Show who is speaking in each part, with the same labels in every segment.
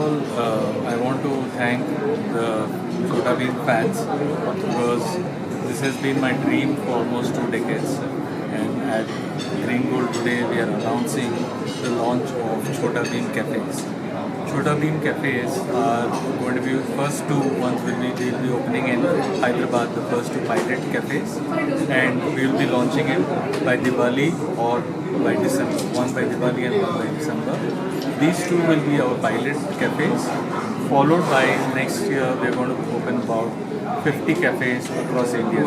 Speaker 1: all, I want to thank the Chota Bheem fans because this has been my dream for almost 2 decades. And at Green Gold today, we are announcing the launch of Chota Bheem Cafes. Chota Bheem Cafes are going to be first two ones will be opening in Hyderabad, the first two pilot cafes, and we will be launching it by Diwali or by December. One by Diwali and one by December. These two will be our pilot cafes. Followed by next year, we are going to open about 50 cafes across India.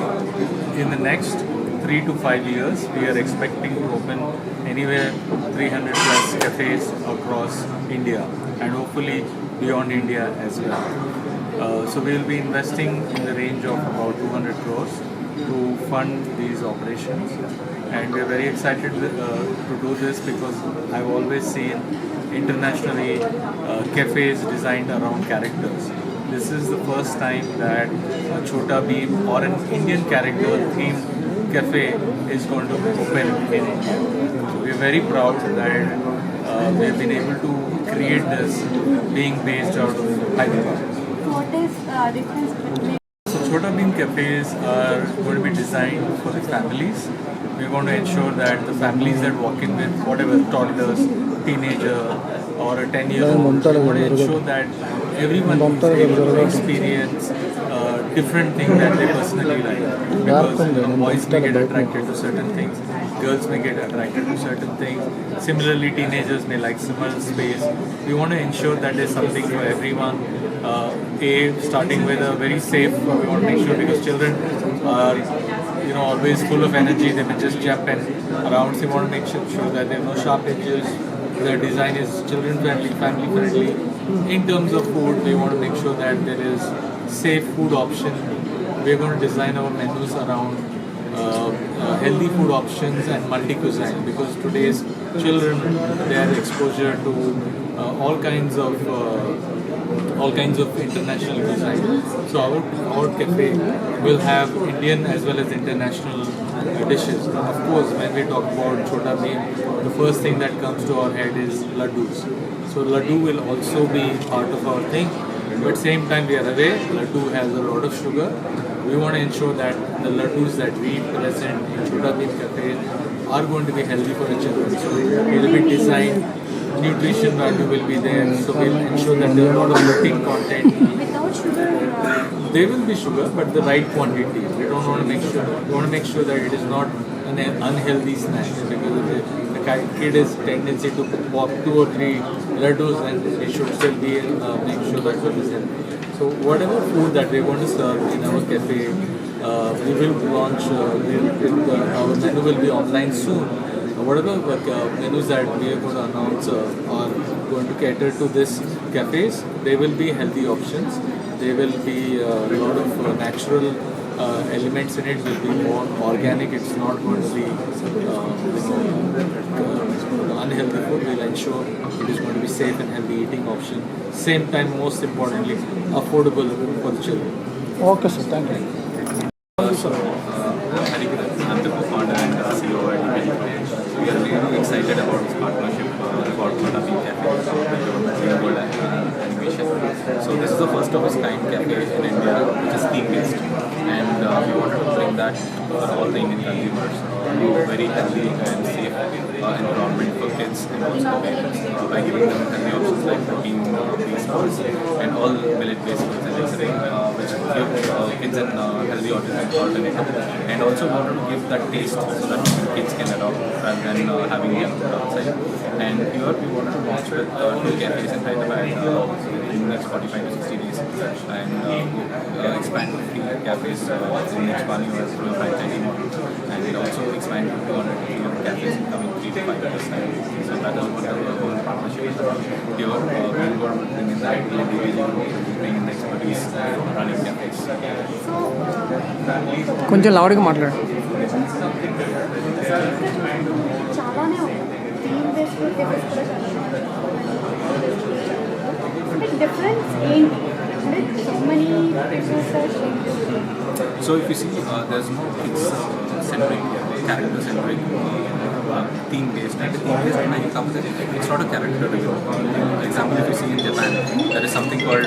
Speaker 1: In the next 3 to 5 years, we are expecting to open anywhere 300 plus cafes across India and hopefully beyond India as well. So we will be investing in the range of about 200 crores to fund these operations, and we are very excited to do this because I've always seen internationally cafes designed around characters. This is the first time that a Chota Bheem or an Indian character themed cafe is going to open in India. So we are very proud that we have been able to create this being based out of Hyderabad.
Speaker 2: What is difference between?
Speaker 1: So Chota Bheem cafes are going to be designed for the families. We're going to ensure that the families that walk in with whatever toddlers, teenager or a 10-year-old, we want to ensure that everyone is able to experience different things that they personally like. Because boys may get attracted to certain things, girls may get attracted to certain things. Similarly, teenagers may like similar space. We want to ensure that there's something for everyone. Starting with a very safe, we want to make sure because children are always full of energy, they may just jump in around. So we want to make sure that there are no sharp edges. The design is children friendly, family friendly. In terms of food, we want to make sure that there is safe food option. We're going to design our menus around healthy food options and multi-cuisine because today's children, they have exposure to all kinds of international cuisine. So our cafe will have Indian as well as international dishes. Of course, when we talk about Chota Bheem, the first thing that comes to our head is laddus. So laddu will also be part of our thing. But same time we are aware, laddu has a lot of sugar. We want to ensure that the laddus that we present in Chota Bheem Cafe are going to be healthy for the children. So it will be designed, nutrition value will be there. So we'll ensure that there are a lot of protein content.
Speaker 2: Without sugar?
Speaker 1: There will be sugar, but the right quantity. We don't want to make sure. We want to make sure that it is not an unhealthy snack because the kid has tendency to pop 2 or 3 laddus, and it should still be make sure that it is healthy. So whatever food that we want to serve in our cafe, we will launch. Our menu will be online soon. Whatever menus that we are going to announce are going to cater to this cafes. They will be healthy options. There will be a lot of natural elements in it. Will be more organic. It's not going to be unhealthy food. We'll ensure it is going to be safe and healthy eating option. Same time, most importantly, affordable for the children.
Speaker 3: Okay, sir. Thank you.
Speaker 4: I'm the co-founder and CEO at Eventco. We are really excited about this partnership about Chota Bheem Cafe with Green Gold Animation. So this is the first of its kind cafe in India which is theme based, and we wanted to bring that to all the Indian consumers to a very healthy and safe environment for kids and also parents by giving them healthy options like protein-based foods and all millet-based foods and everything which give kids an healthy alternative, and also wanted to give that taste so that kids can adopt rather than having them outside. And here we wanted to launch with 2 cafes in Hyderabad in the next 45 to 60 days, and expand to 3 cafes in the next 1 year through a franchising model, and we'll also expand to 200 cafes in coming 3 to 5 years time. So that is what the whole partnership is about. Here we're going to bring in the IT individual, bring in the expertise running cafes.
Speaker 3: కొంచెం లౌడ్గా మాట్లాడు.
Speaker 2: చాలానే ఉంది. Theme based కేఫెస్ కూడా చాలా difference ఏంటి అంటే so many businesses.
Speaker 4: So if you see, there's no kids-centric, character-centric, theme-based. And the theme-based when it comes in, it's not a character. For example, if you see in Japan, there is something called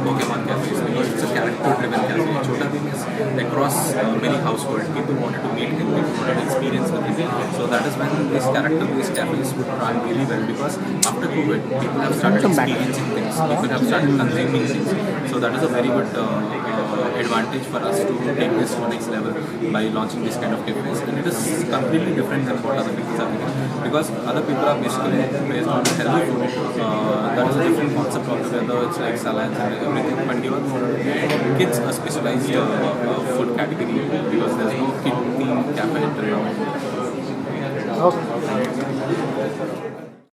Speaker 4: Pokemon cafes because it's a character-driven cafe. Chota Bheem is across many households. People wanted to meet him, people wanted to experience with him. So that is when these character-based cafes would run really well because after COVID, people have started experiencing things. People have started consuming things. So that is a very good advantage for us to take this to the next level by launching this kind of cafes. And it is completely different than what other people are doing because other people are basically based on healthy food. That is a different concept altogether. It's like salads and everything. But here, kids are specialized food category because there's no kid themed cafe.
Speaker 3: Okay.